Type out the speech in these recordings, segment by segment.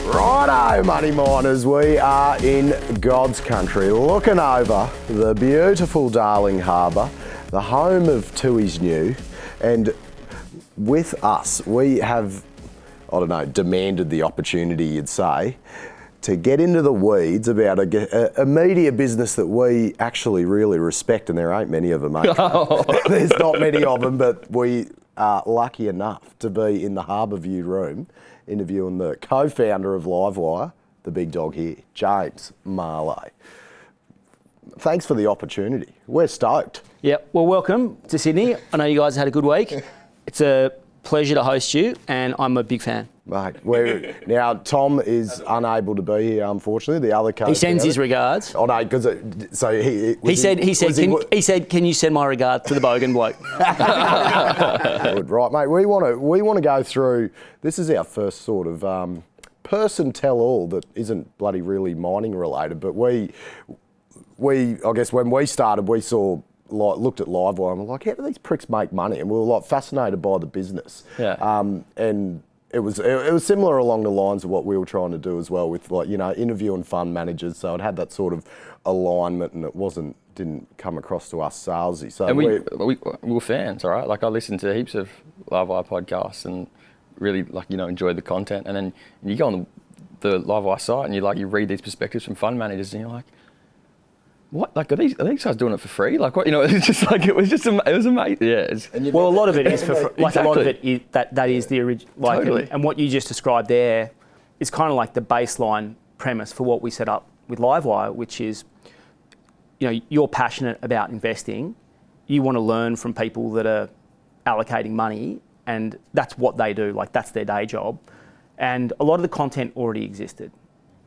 Righto, money miners, we are in God's country, looking over the beautiful Darling Harbour, the home of Tui's New, and with us, we have, demanded the opportunity, you'd say, to get into the weeds about a media business that we actually really respect, and there ain't many of them, mate. There's not many of them, but we are lucky enough to be in the Harbour View room interviewing the co-founder of Livewire, the big dog here, James Marlay. Thanks for the opportunity. We're stoked. Yeah, well, welcome to Sydney. I know you guys had a good week. It's a pleasure to host you, and I'm a big fan. Mate, now Tom is unable to be here, unfortunately. The other co-founder, he sends his regards. Oh no, because he said, can you send my regards to the Bogan bloke? Good, right, mate. We want to go through. This is our first sort of person tell all that isn't bloody really mining related, but we I guess when we started, we saw. Looked at Livewire and we're like, how do these pricks make money? And we were like fascinated by the business. Yeah. And it was similar along the lines of what we were trying to do as well with interviewing fund managers. So it had that sort of alignment, and it didn't come across to us salesy. So and we were fans, all right? Like I listened to heaps of Livewire podcasts and really enjoyed the content. And then you go on the Livewire site and you read these perspectives from fund managers and you're like, what? Like, are these guys doing it for free? Like, what? It's just like it was amazing. Yeah. Well, a lot of it is for free. Like, exactly. A lot of it is that is the original. Like, totally. And what you just described there is kind of like the baseline premise for what we set up with Livewire, which is, you're passionate about investing, you want to learn from people that are allocating money, and that's what they do. Like, that's their day job, and a lot of the content already existed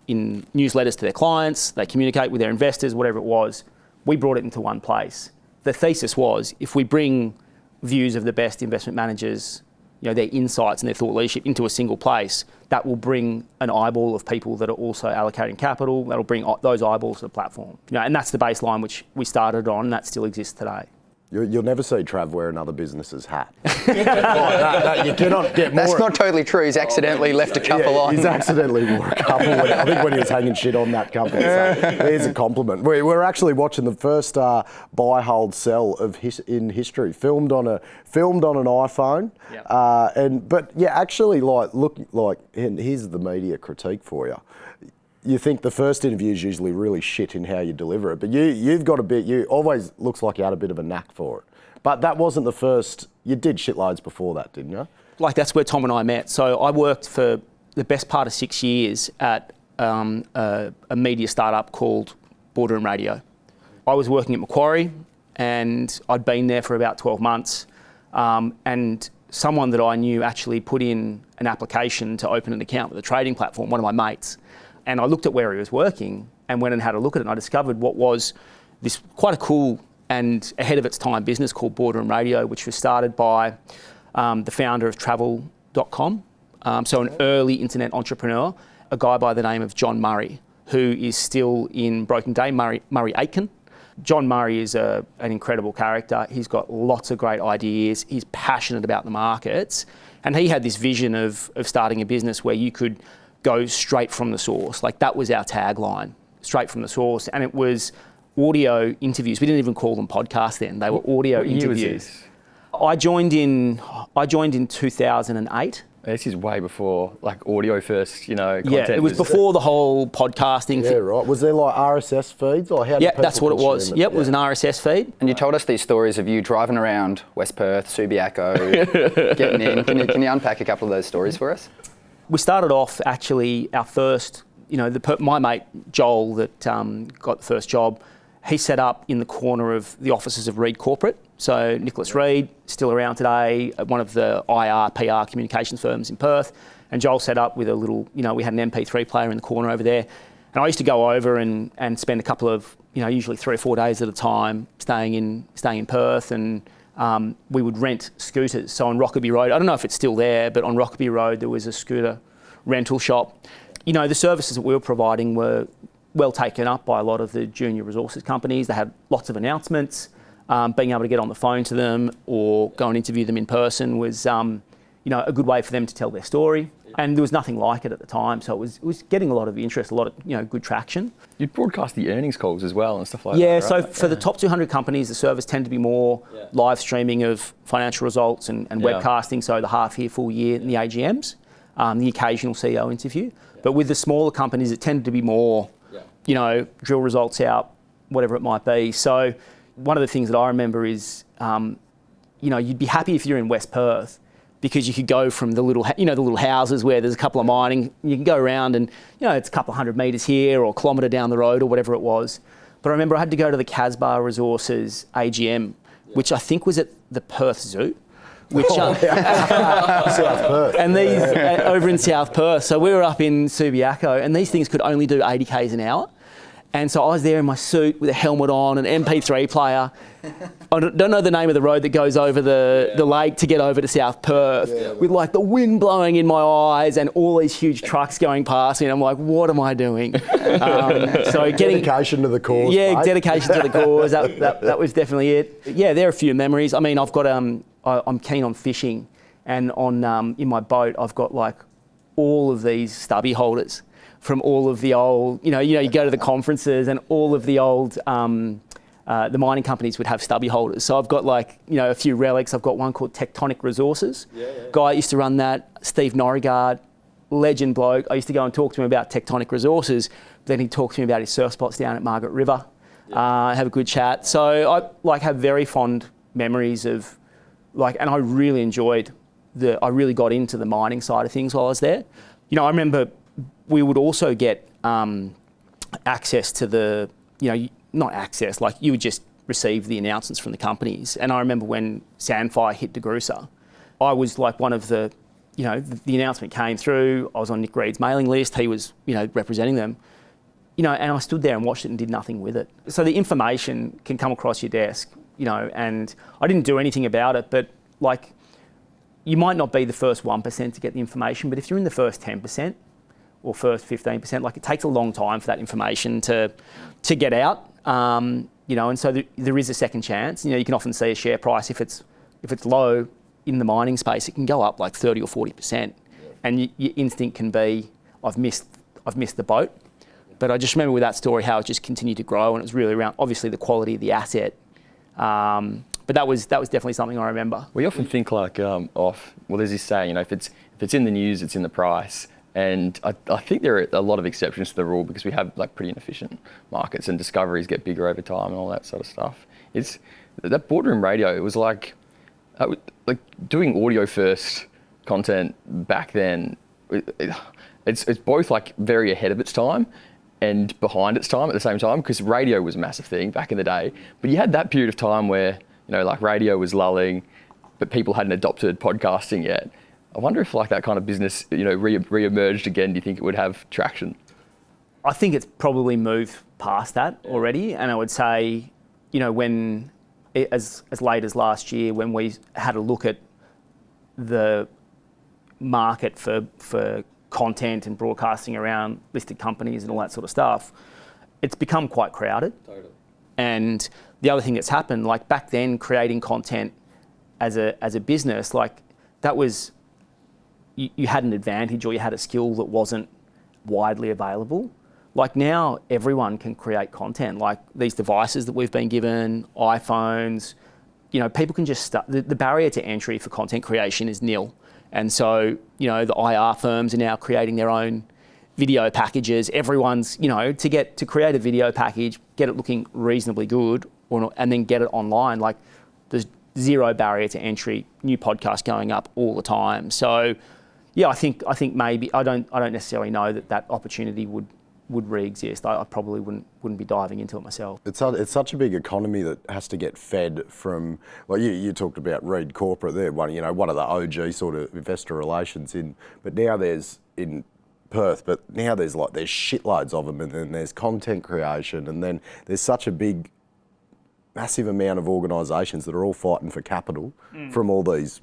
in newsletters to their clients, they communicate with their investors, whatever it was. We brought it into one place. The thesis was, if we bring views of the best investment managers, their insights and their thought leadership into a single place, that will bring an eyeball of people that are also allocating capital, that'll bring those eyeballs to the platform. And that's the baseline which we started on, and that still exists today. You'll never see Trav wear another business's hat. You cannot get more. That's not totally true. He's accidentally left a couple on. He's accidentally wore a couple. I think when he was hanging shit on that company. So here's a compliment. We're actually watching the first buy, hold, sell in history, filmed on an iPhone. Yep. And here's the media critique for you. You think the first interview is usually really shit in how you deliver it, but you've got you always looks like you had a bit of a knack for it. But that wasn't the first, you did shitloads before that, didn't you? Like, that's where Tom and I met. So I worked for the best part of 6 years at a media startup called Boardroom Radio. I was working at Macquarie, and I'd been there for about 12 months. And someone that I knew actually put in an application to open an account with a trading platform, one of my mates. And I looked at where he was working and went and had a look at it, and I discovered what was this quite a cool and ahead of its time business called Boardroom Radio, which was started by the founder of travel.com. So an early internet entrepreneur, a guy by the name of John Murray, who is still in Broken Day, Murray Aitken. John Murray is an incredible character. He's got lots of great ideas. He's passionate about the markets. And he had this vision of starting a business where you could go straight from the source. Like, that was our tagline, straight from the source. And it was audio interviews. We didn't even call them podcasts then. They were audio interviews. I joined in 2008. This is way before audio first, content. Yeah, it was before the whole podcasting. Yeah, right. Was there RSS feeds, or how? Yeah, that's what it was. Yep, it was an RSS feed. And you told us these stories of you driving around West Perth, Subiaco, getting in. Can you unpack a couple of those stories for us? We started off actually our first, my mate Joel that got the first job, he set up in the corner of the offices of Reed Corporate. So Nicholas Reed, still around today, one of the IR, PR communications firms in Perth. And Joel set up with a little, we had an MP3 player in the corner over there. And I used to go over and spend a couple of, usually 3 or 4 days at a time staying in Perth, and we would rent scooters. So on Rockaby Road, I don't know if it's still there, but on Rockaby Road there was a scooter rental shop. The services that we were providing were well taken up by a lot of the junior resources companies. They had lots of announcements. Being able to get on the phone to them or go and interview them in person was, a good way for them to tell their story. And there was nothing like it at the time, so it was getting a lot of interest, a lot of good traction. You'd broadcast the earnings calls as well and stuff like Yeah, that, right? so for the top 200 companies, the servers tend to be more live streaming of financial results and webcasting, so the half year, full year, and the AGMs, the occasional CEO interview. But with the smaller companies, it tended to be more, drill results out, whatever it might be. So one of the things that I remember is, you'd be happy if you're in West Perth, because you could go from the little houses where there's a couple of mining, you can go around and, it's a couple of 100 metres here or a kilometre down the road or whatever it was. But I remember I had to go to the Casbar Resources AGM, which I think was at the Perth Zoo. South Perth. And these, over in South Perth. So we were up in Subiaco, and these things could only do 80 k's an hour. And so I was there in my suit with a helmet on, an MP3 player. I don't know the name of the road that goes over the lake to get over to South Perth, with like the wind blowing in my eyes and all these huge trucks going past me. And I'm like, what am I doing? So dedication to the cause. Yeah, mate. dedication to the cause. That was definitely it. Yeah, there are a few memories. I mean, I've got I'm keen on fishing, and on in my boat I've got like all of these stubby holders from all of the old, you go to the conferences and all of the old, the mining companies would have stubby holders. So I've got like, a few relics. I've got one called Tectonic Resources. Guy used to run that, Steve Norregard, legend bloke. I used to go and talk to him about Tectonic Resources. Then he'd talk to me about his surf spots down at Margaret River, have a good chat. So I have very fond memories of and I really enjoyed I really got into the mining side of things while I was there. I remember we would also get access to the, not access, like you would just receive the announcements from the companies. And I remember when Sandfire hit DeGrussa, I was like one of the, the announcement came through, I was on Nick Reed's mailing list, he was, representing them, and I stood there and watched it and did nothing with it. So the information can come across your desk, and I didn't do anything about it, but like, you might not be the first 1% to get the information, but if you're in the first 10%, or first 15%, like it takes a long time for that information to get out, and so there is a second chance. You can often see a share price, if it's low in the mining space, it can go up like 30 or 40%, and your instinct can be, I've missed the boat. But I just remember with that story how it just continued to grow, and it was really around obviously the quality of the asset. But that was definitely something I remember. We often think like, there's this saying, if it's in the news, it's in the price. And I think there are a lot of exceptions to the rule, because we have like pretty inefficient markets and discoveries get bigger over time and all that sort of stuff. It's that boardroom radio. It was like doing audio first content back then. It's both like very ahead of its time and behind its time at the same time, because radio was a massive thing back in the day. But you had that period of time where like radio was lulling, but people hadn't adopted podcasting yet. I wonder if like that kind of business, re-emerged again, do you think it would have traction? I think it's probably moved past that already. And I would say, when, as late as last year, when we had a look at the market for content and broadcasting around listed companies and all that sort of stuff, it's become quite crowded. Totally. And the other thing that's happened, like back then, creating content as a business, like that was, you had an advantage, or you had a skill that wasn't widely available. Like now, everyone can create content. Like these devices that we've been given, iPhones, people can just start. The barrier to entry for content creation is nil. And so, the IR firms are now creating their own video packages. Everyone's, to create a video package, get it looking reasonably good, and then get it online. Like there's zero barrier to entry. New podcasts going up all the time. So, yeah, I think maybe I don't necessarily know that opportunity would re-exist. I probably wouldn't be diving into it myself. It's such a big economy that has to get fed from. Well, you talked about Reed Corporate there, one of the OG sort of investor relations in. But now there's in Perth, but now there's shitloads of them, and then there's content creation, and then there's such a massive amount of organisations that are all fighting for capital from all these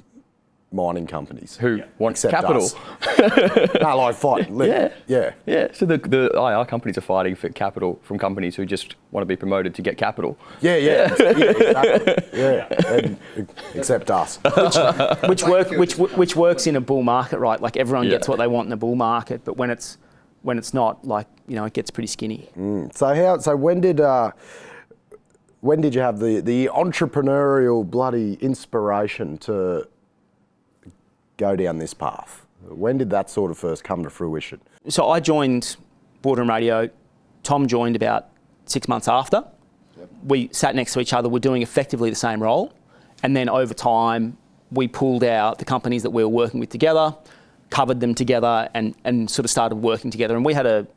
mining companies Who want except capital. us. No, like fight. Yeah. So the IR companies are fighting for capital from companies who just want to be promoted to get capital. Yeah, exactly. Yeah, and, except us. Which works in a bull market, right? Like everyone gets what they want in a bull market, but when it's not, like, you know, it gets pretty skinny. So when did you have the entrepreneurial bloody inspiration to go down this path? When did that sort of first come to fruition? So I joined Boardroom Radio. Tom joined about 6 months after. Yep. We sat next to each other. We're doing effectively the same role. And then over time, we pulled out the companies that we were working with together, covered them together, and sort of started working together. And we had a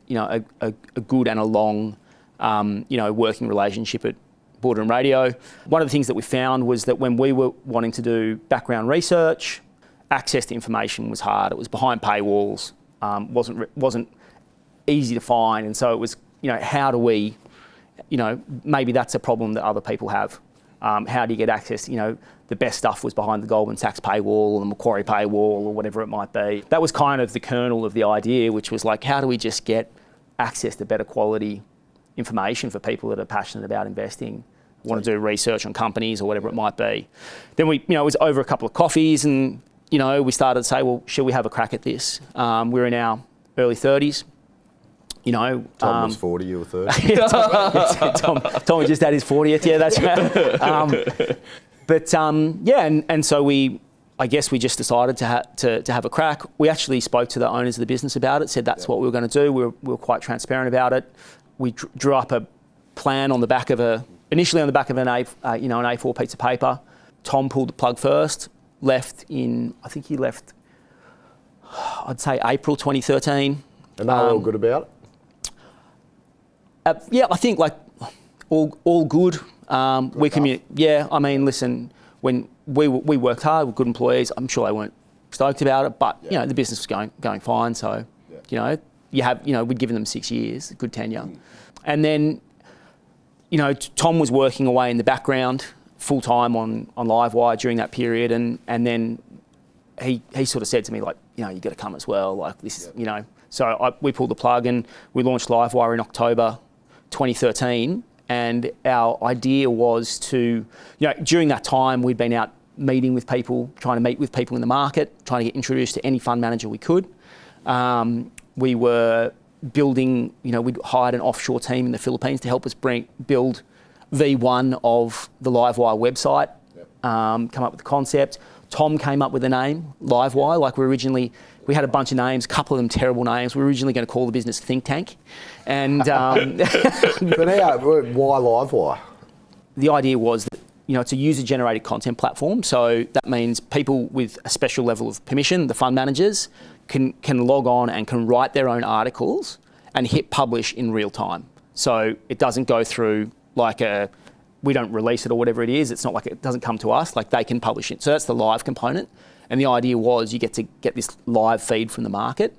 good and a long working relationship at Boardroom Radio. One of the things that we found was that when we were wanting to do background research, access to information was hard. It was behind paywalls, wasn't easy to find, and so it was, how do we, maybe that's a problem that other people have. How do you get access? The best stuff was behind the Goldman Sachs paywall or the Macquarie paywall or whatever it might be. That was kind of the kernel of the idea, which was like, how do we just get access to better quality information for people that are passionate about investing, want to do research on companies or whatever it might be. Then it was over a couple of coffees and, we started to say, well, should we have a crack at this? We're in our early 30s. Tom was 40, you were 30. Tom was just at his 40th, yeah, that's right. And so I guess we just decided to have a crack. We actually spoke to the owners of the business about it, said that's what we were going to do. We were quite transparent about it. We drew up a plan initially on the back of an A4 piece of paper. Tom pulled the plug first, I'd say April 2013. And they were all good about it? I think like all good. Listen, when we worked hard, we're good employees. I'm sure they weren't stoked about it, but the business was going fine. So, we'd given them 6 years, good tenure. And then, Tom was working away in the background full time on Livewire during that period. And then he sort of said to me, like, you got to come as well. Like this is, So we pulled the plug and we launched Livewire in October 2013. And our idea was to, during that time, we'd been out meeting with people, trying to meet with people in the market, trying to get introduced to any fund manager we could. We were building, we'd hired an offshore team in the Philippines to help us build V1 of the Livewire website, come up with the concept. Tom came up with the name, Livewire. Like we had a bunch of names, a couple of them terrible names. We were originally going to call the business Think Tank. And But now, why Livewire? The idea was that, it's a user-generated content platform. So that means people with a special level of permission, the fund managers, can log on and can write their own articles and hit publish in real time. So it doesn't go through we don't release it or whatever it is. It's not like it doesn't come to us, like they can publish it. So that's the live component. And the idea was you get to get this live feed from the market.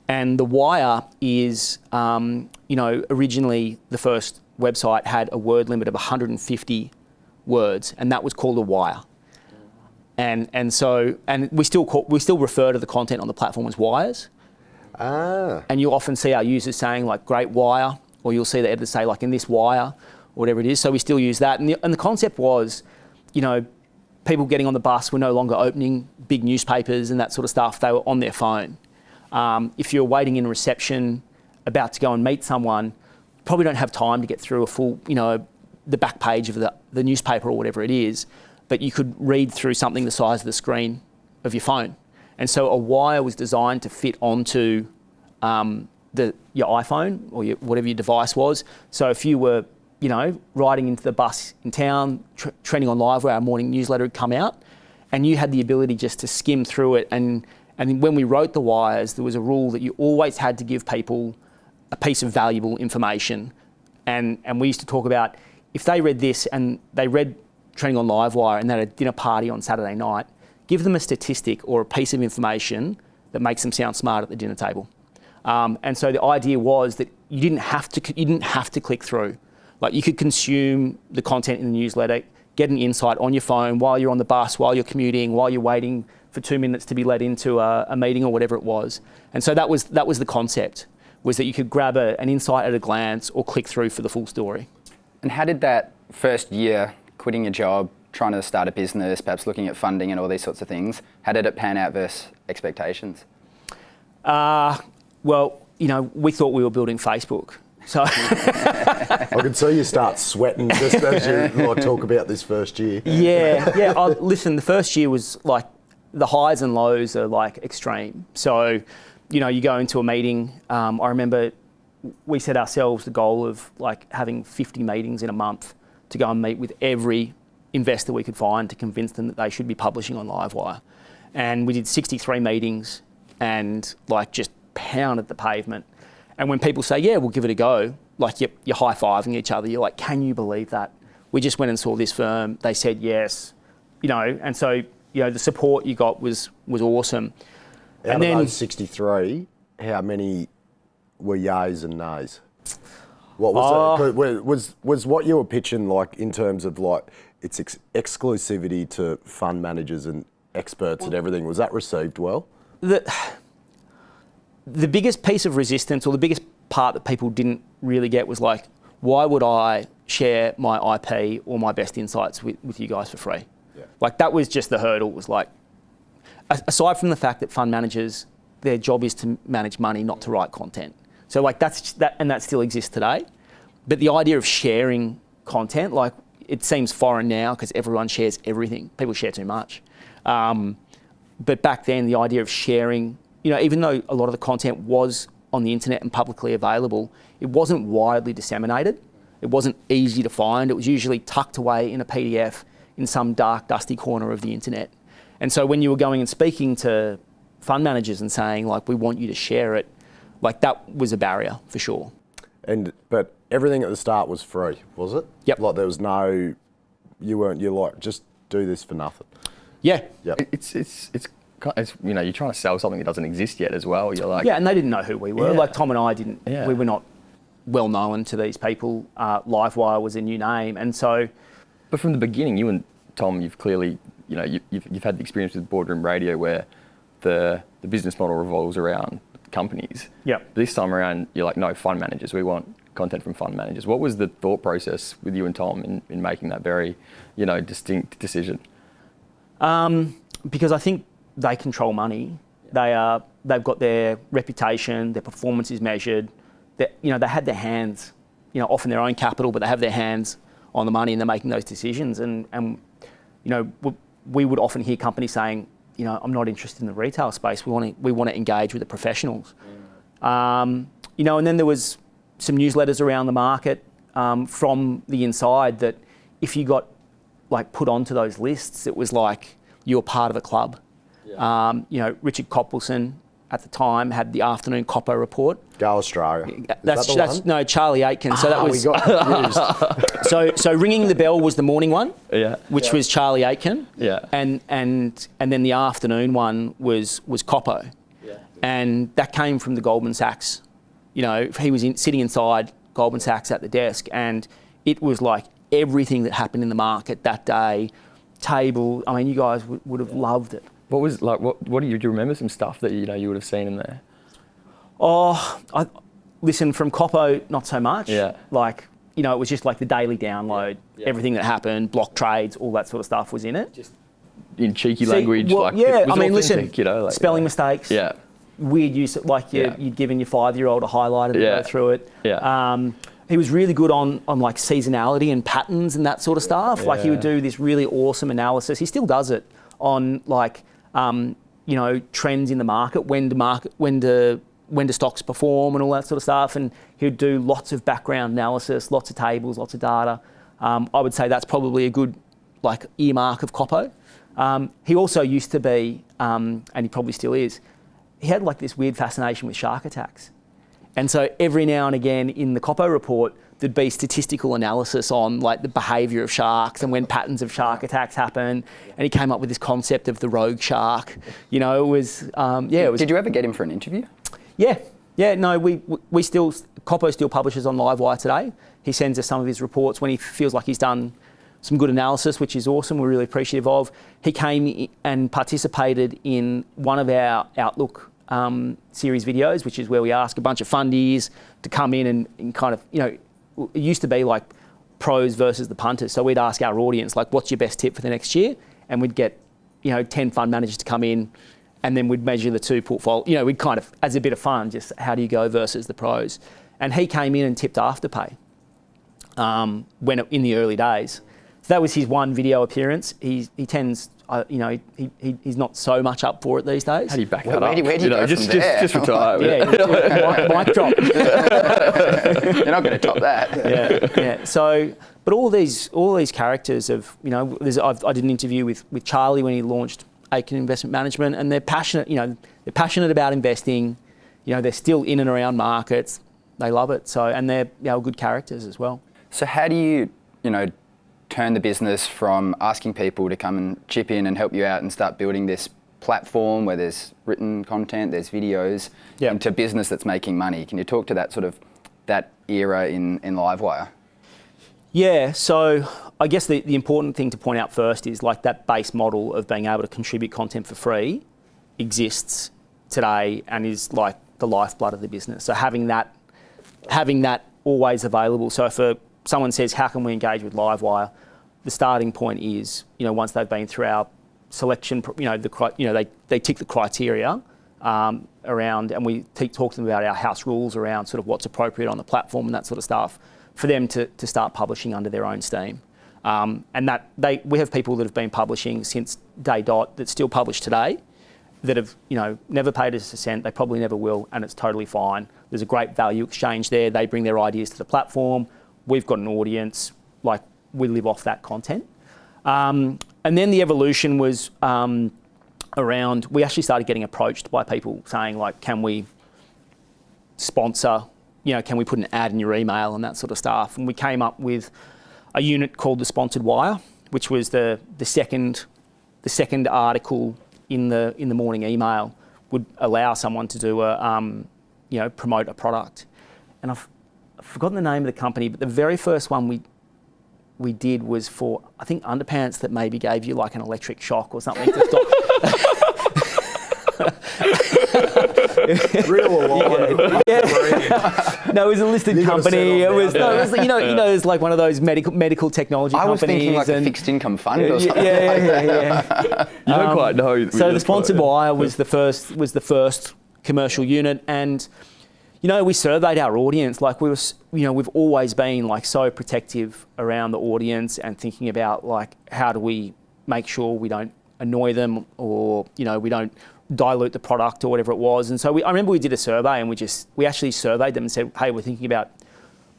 And The Wire is, originally the first website had a word limit of 150 words, and that was called a wire. And we still refer to the content on the platform as wires. And you'll often see our users saying like great wire, or you'll see the editors say like in this wire, or whatever it is. So we still use that. And the concept was, people getting on the bus were no longer opening big newspapers and that sort of stuff. They were on their phone. If you're waiting in reception, about to go and meet someone, probably don't have time to get through a full, the back page of the newspaper or whatever it is, but you could read through something the size of the screen of your phone. And so a wire was designed to fit onto your iPhone or whatever your device was. So if you were, riding into the bus in town, trending on Livewire, our morning newsletter would come out, and you had the ability just to skim through it. And when we wrote the wires, there was a rule that you always had to give people a piece of valuable information. And we used to talk about if they read this and they read Trending on Livewire and they had a dinner party on Saturday night, give them a statistic or a piece of information that makes them sound smart at the dinner table. And so the idea was that you didn't have to click through. Like you could consume the content in the newsletter, get an insight on your phone while you're on the bus, while you're commuting, while you're waiting for 2 minutes to be led into a meeting or whatever it was. And so that was the concept, was that you could grab an insight at a glance or click through for the full story. And how did that first year, quitting your job, trying to start a business, perhaps looking at funding and all these sorts of things, how did it pan out versus expectations? Well, you know, we thought we were building Facebook. So I can see you start sweating just as you talk about this first year. Yeah. Listen, the first year was like, the highs and lows are like extreme. So, you know, you go into a meeting. I remember we set ourselves the goal of like having 50 meetings in a month to go and meet with every investor we could find to convince them that they should be publishing on Livewire. And we did 63 meetings and like just pounded the pavement. And when people say, yeah, we'll give it a go, like you're high-fiving each other. You're like, can you believe that? We just went and saw this firm. They said yes, you know, and so, you know, the support you got was awesome. Out of those 63, how many were yays and nays? What was was what you were pitching like in terms of like its exclusivity to fund managers and experts and everything? Was that received well? The biggest piece of resistance, or the biggest part that people didn't really get, was like, why would I share my IP or my best insights with you guys for free? Yeah. Like that was just the hurdle. Was like, aside from the fact that fund managers, their job is to manage money, not to write content. So like that still exists today. But the idea of sharing content, like it seems foreign now because everyone shares everything. People share too much. But back then, the idea of sharing, you know, even though a lot of the content was on the internet and publicly available, it wasn't widely disseminated. It wasn't easy to find. It was usually tucked away in a PDF in some dark, dusty corner of the internet. And so when you were going and speaking to fund managers and saying, like, we want you to share it, like that was a barrier for sure. But everything at the start was free, was it? Yep. Like there was you're like, just do this for nothing. Yeah. Yep. It's you know, you're trying to sell something that doesn't exist yet as well. You're like, yeah, and they didn't know who we were. Yeah. Like Tom and I didn't. Yeah. We were not well known to these people. Livewire was a new name, and so. But from the beginning, you and Tom, you've clearly, you know, you've had the experience with Boardroom Radio where the business model revolves around companies. Yeah. This time around, you're like, no, fund managers. We want content from fund managers. What was the thought process with you and Tom in making that very, you know, distinct decision? Because I think they control money. They've got their reputation, their performance is measured. You know, they had their hands, you know, often their own capital, but they have their hands on the money and they're making those decisions. And you know, we would often hear companies saying, you know, I'm not interested in the retail space. We want to engage with the professionals. You know, and then there was some newsletters around the market from the inside that if you got like put onto those lists, it was like you were part of a club. Yeah. You know, Richard Coppelson at the time had the afternoon Coppo report. Go Australia. That's no, Charlie Aitken. So that was. We got confused. So ringing the bell was the morning one. Yeah. Which was Charlie Aitken. Yeah. And then the afternoon one was Coppo. Yeah. And that came from the Goldman Sachs. You know, he was sitting inside Goldman Sachs at the desk, and it was like everything that happened in the market that day. Table. I mean, you guys would have loved it. What was like? What do you remember? Some stuff that you would have seen in there. Oh, listen, from Coppo, not so much. Yeah. Like, you know, it was just like the daily download, everything that happened, block trades, all that sort of stuff was in it. Just in cheeky language, well, like yeah. it was I mean, authentic, listen, you know, like, spelling mistakes. Yeah. Weird use, like you'd given your 5-year-old a highlighter to go through it. Yeah. He was really good on like seasonality and patterns and that sort of stuff. Yeah. Like he would do this really awesome analysis. He still does it on like, you know, trends in the market, when do stocks perform and all that sort of stuff. And he would do lots of background analysis, lots of tables, lots of data. I would say that's probably a good like earmark of Coppo. He also used to be, and he probably still is, he had like this weird fascination with shark attacks. And so every now and again in the Coppo report, there'd be statistical analysis on like the behaviour of sharks and when patterns of shark attacks happen. And he came up with this concept of the rogue shark. You know, it was, it was. Did you ever get him for an interview? Yeah. Yeah, no, we still, Coppo still publishes on Livewire today. He sends us some of his reports when he feels like he's done some good analysis, which is awesome. We're really appreciative of. He came and participated in one of our Outlook series videos, which is where we ask a bunch of fundies to come in and kind of, it used to be like pros versus the punters. So we'd ask our audience, like, what's your best tip for the next year? And we'd get, 10 fund managers to come in, and then we'd measure the two portfolio. We'd kind of, as a bit of fun, just how do you go versus the pros? And he came in and tipped Afterpay in the early days. So that was his one video appearance. He tends, he's not so much up for it these days. How do you back that up? Where do you go just from there? just retire. Yeah, mic drop. You're not going to top that. Yeah. So, but all these characters of, I did an interview with Charlie when he launched Aiken Investment Management, and they're passionate. They're passionate about investing. They're still in and around markets. They love it. So, and they're good characters as well. So how do you, turn the business from asking people to come and chip in and help you out and start building this platform where there's written content, there's videos, into business that's making money? Can you talk to that era in Livewire? Yeah, so I guess the important thing to point out first is like that base model of being able to contribute content for free exists today and is like the lifeblood of the business. So having that always available. So if someone says, how can we engage with Livewire? The starting point is, once they've been through our selection, they tick the criteria around, and we talk to them about our house rules around sort of what's appropriate on the platform and that sort of stuff, for them to start publishing under their own steam. And we have people that have been publishing since day dot that still publish today, that have never paid us a cent. They probably never will, and it's totally fine. There's a great value exchange there. They bring their ideas to the platform. We've got an audience, like we live off that content. And then the evolution was around, we actually started getting approached by people saying like, can we sponsor, can we put an ad in your email and that sort of stuff? And we came up with a unit called the Sponsored Wire, which was the second article in the morning email would allow someone to do promote a product. And I've forgotten the name of the company, but the very first one we did was for, I think, underpants that maybe gave you like an electric shock or something to stop. Real alive. Yeah. No, it was a listed company. It was it's like one of those medical technology companies. I was thinking like a fixed income fund or something. Yeah. You don't quite know. So the Sponsored Wire was the first commercial unit, and we surveyed our audience. Like we've always been like so protective around the audience and thinking about like how do we make sure we don't annoy them or we don't dilute the product or whatever it was. And so I remember we did a survey and we actually surveyed them and said, hey, we're thinking about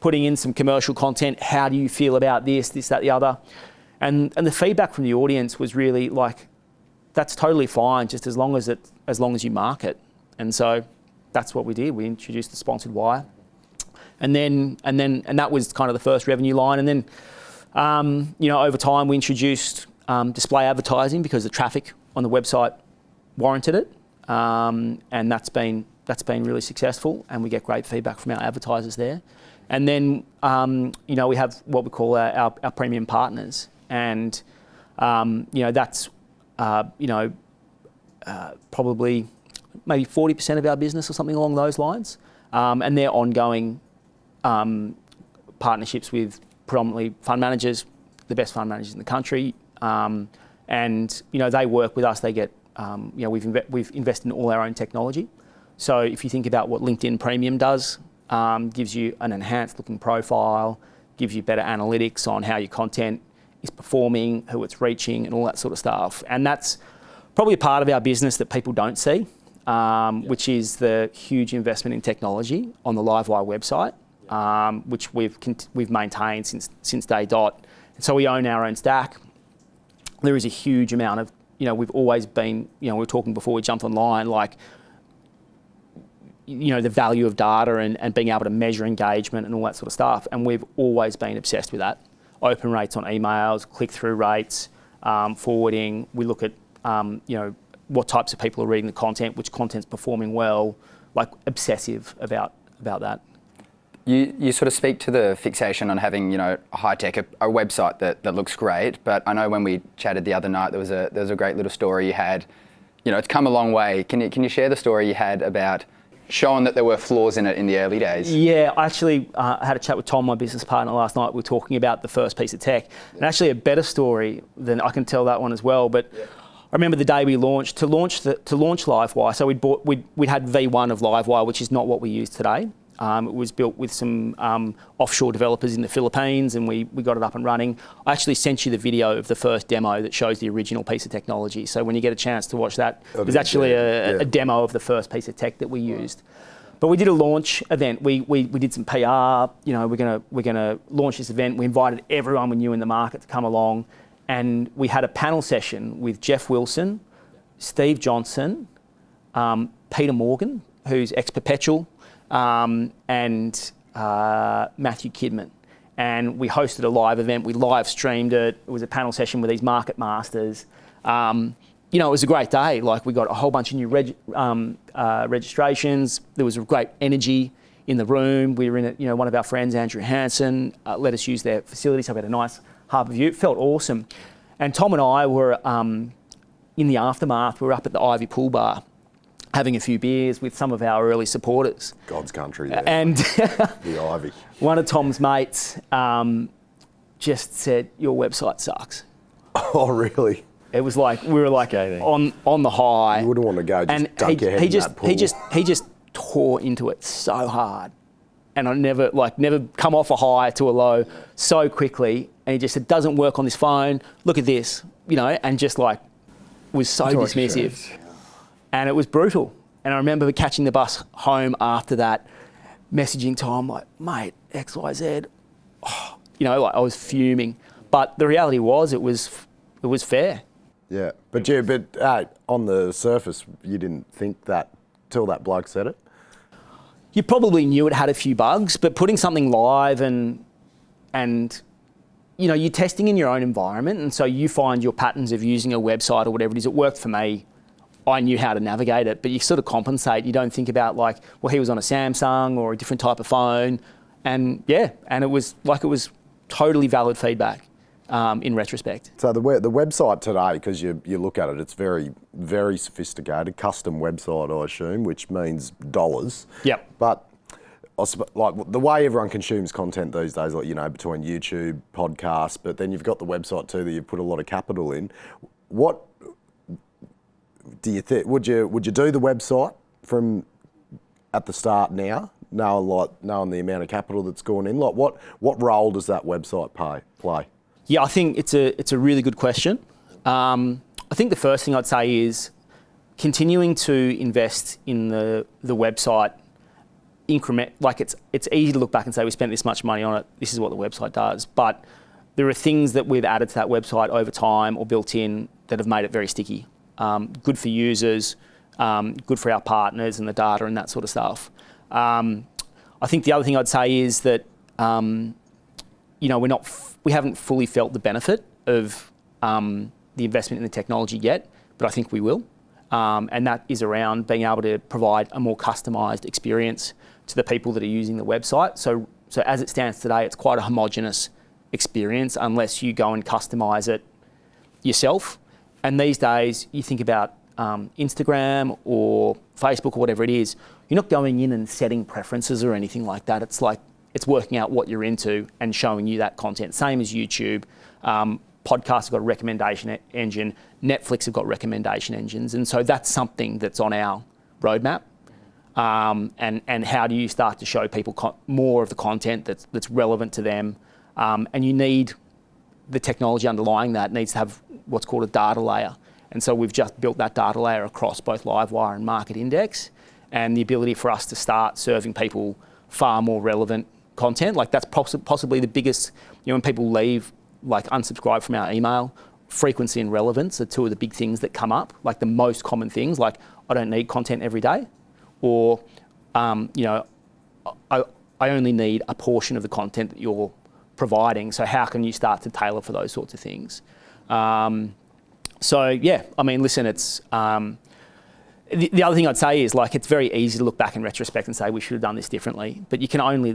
putting in some commercial content. How do you feel about this, that, the other? And the feedback from the audience was really like, that's totally fine, just as long as you market. And so that's what we did. We introduced the Sponsored Wire, and that was kind of the first revenue line. And then, over time we introduced display advertising because the traffic on the website warranted it, and that's been really successful, and we get great feedback from our advertisers there. And then we have what we call our premium partners, and that's probably maybe 40% of our business or something along those lines, and they're ongoing partnerships with predominantly fund managers, the best fund managers in the country, and they work with us. They get we've invested in all our own technology. So if you think about what LinkedIn Premium does, gives you an enhanced looking profile, gives you better analytics on how your content is performing, who it's reaching, and all that sort of stuff. And that's probably a part of our business that people don't see, which is the huge investment in technology on the Livewire website, which we've maintained since day dot. And so we own our own stack. There is a huge amount of, we've always been, we were talking before we jumped online, like, the value of data and being able to measure engagement and all that sort of stuff. And we've always been obsessed with that. Open rates on emails, click-through rates, forwarding. We look at, what types of people are reading the content, which content's performing well, like obsessive about that. You sort of speak to the fixation on having, a high-tech, a website that looks great, but I know when we chatted the other night, there was a great little story you had. It's come a long way. Can you share the story you had about showing that there were flaws in it in the early days? Yeah, I actually had a chat with Tom, my business partner, last night. We were talking about the first piece of tech, and actually a better story than I can tell that one as well. But I remember the day we launched to launch Livewire. So we'd had V1 of Livewire, which is not what we use today. It was built with some offshore developers in the Philippines, and we got it up and running. I actually sent you the video of the first demo that shows the original piece of technology. So when you get a chance to watch that, there's actually a demo of the first piece of tech that we used. But we did a launch event. We did some PR. We're gonna launch this event. We invited everyone we knew in the market to come along, and we had a panel session with Jeff Wilson, Steve Johnson, Peter Morgan, who's ex-Perpetual, and Matthew Kidman. And we hosted a live event. We live streamed it. It was a panel session with these market masters. It was a great day. Like, we got a whole bunch of new registrations. There was a great energy in the room. We were in it. One of our friends, Andrew Hansen, let us use their facilities. So we had a nice harbour view. It felt awesome. And Tom and I were in the aftermath. We were up at the Ivy Pool Bar, having a few beers with some of our early supporters. God's country there. And the Ivy. One of Tom's mates just said, "Your website sucks." Oh, really? It was like, we were like on the high. You wouldn't want to go just dunk your head in that pool. He just tore into it so hard. And I never come off a high to a low so quickly. And he just said, "Doesn't work on this phone. Look at this," and just was so dismissive. And it was brutal. And I remember catching the bus home after that, messaging Tom like, "Mate, XYZ." Oh, I was fuming. But the reality was, it was fair. Yeah, but on the surface, you didn't think that till that bloke said it? You probably knew it had a few bugs, but putting something live and you're testing in your own environment, and so you find your patterns of using a website or whatever it is. It worked for me. I knew how to navigate it, but you sort of compensate. You don't think about he was on a Samsung or a different type of phone, and it was totally valid feedback in retrospect. So the website today, because you look at it, it's very, very sophisticated, custom website, I assume, which means dollars. Yep. But the way everyone consumes content these days, between YouTube, podcasts, but then you've got the website too that you put a lot of capital in. What do you think? Would you do the website from at the start now, knowing the amount of capital that's gone in? What role does that website play? Yeah, I think it's a really good question. I think the first thing I'd say is continuing to invest in the website increment. It's easy to look back and say we spent this much money on it. This is what the website does. But there are things that we've added to that website over time or built in that have made it very sticky. Good for users, good for our partners and the data and that sort of stuff. I think the other thing I'd say is that we haven't fully felt the benefit of the investment in the technology yet, but I think we will. And that is around being able to provide a more customised experience to the people that are using the website. So as it stands today, it's quite a homogenous experience unless you go and customise it yourself. And these days, you think about Instagram or Facebook or whatever it is, you're not going in and setting preferences or anything like that. It's working out what you're into and showing you that content. Same as YouTube. Podcasts have got a recommendation engine. Netflix have got recommendation engines. And so that's something that's on our roadmap. And how do you start to show people more of the content that's relevant to them? And you need the technology underlying that needs to have what's called a data layer. And so we've just built that data layer across both Livewire and Market Index, and the ability for us to start serving people far more relevant content. That's possibly the biggest, when people leave, unsubscribe from our email, frequency and relevance are two of the big things that come up, the most common things, I don't need content every day, or, I only need a portion of the content that you're providing. So how can you start to tailor for those sorts of things? Listen, it's The other thing I'd say is, like, it's very easy to look back in retrospect and say we should have done this differently, but you can only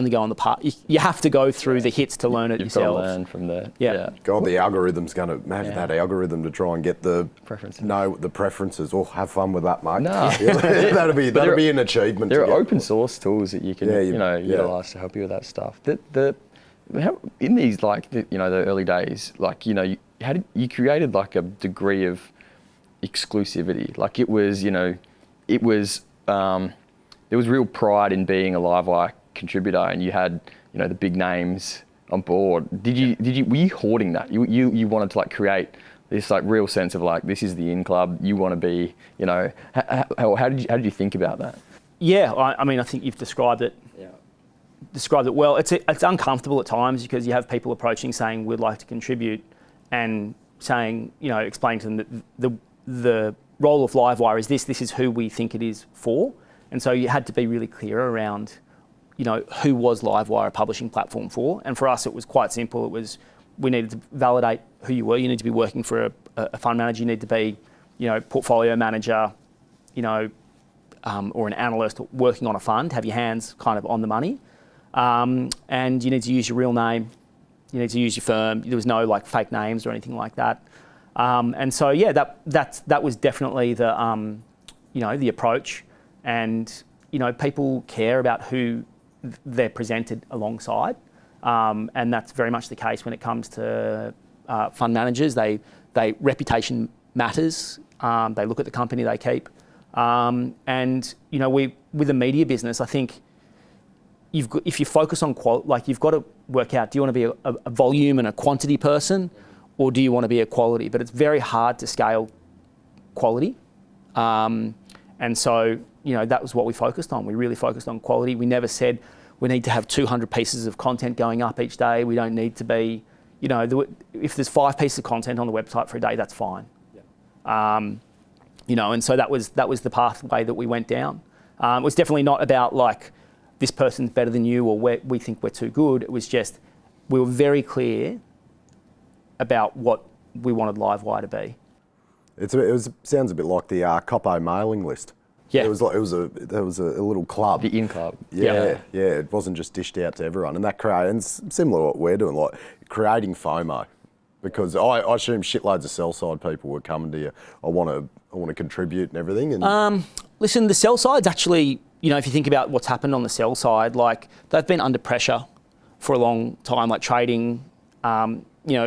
go on the path. You have to go through the hits to learn it yourself. You've got to learn from there. Yeah. God, the algorithm's going to imagine that algorithm to try and get the preferences. No, the preferences. Oh, have fun with that, mate. No. that'll be an achievement. There are open source tools that you can utilize to help you with that stuff. In these, like, the early days, like, you created like a degree of exclusivity. Like, there was real pride in being a Livewire contributor, and you had, the big names on board. Were you hoarding that? You wanted to, like, create this, like, real sense of, like, this is the in club. You want to be, how did you think about that? Yeah, I mean, I think you've described it. Yeah. Described it well. It's uncomfortable at times because you have people approaching saying we'd like to contribute, and saying, explain to them that the role of Livewire is this is who we think it is for. And so you had to be really clear around, who was Livewire a publishing platform for. And for us, it was quite simple. It was, we needed to validate who you were. You need to be working for a fund manager. You need to be, portfolio manager, or an analyst working on a fund, have your hands kind of on the money. And you need to use your real name. You need to use your firm. There was no, like, fake names or anything like that. And so, yeah, that was definitely the, the approach. And, people care about who they're presented alongside. And that's very much the case when it comes to fund managers. Reputation matters. They look at the company they keep. And, with a media business, I think if you focus on you've got to work out, do you want to be a volume and a quantity person, or do you want to be a quality? But it's very hard to scale quality. And so, that was what we focused on. We really focused on quality. We never said we need to have 200 pieces of content going up each day. We don't need to be, if there's 5 pieces of content on the website for a day, that's fine. Yeah. And so that was the pathway that we went down. It was definitely not about, like, this person's better than you, or we think we're too good. It was just, we were very clear about what we wanted Livewire to be. Sounds a bit like the Coppo mailing list. Yeah. There was a little club. The in club. Yeah. It wasn't just dished out to everyone, and that creates similar to what we're doing, like creating FOMO, because I assume shitloads of sell side people were coming to you. I want to contribute and everything. And listen, the sell side's actually, if you think about what's happened on the sell side, like, they've been under pressure for a long time, like trading.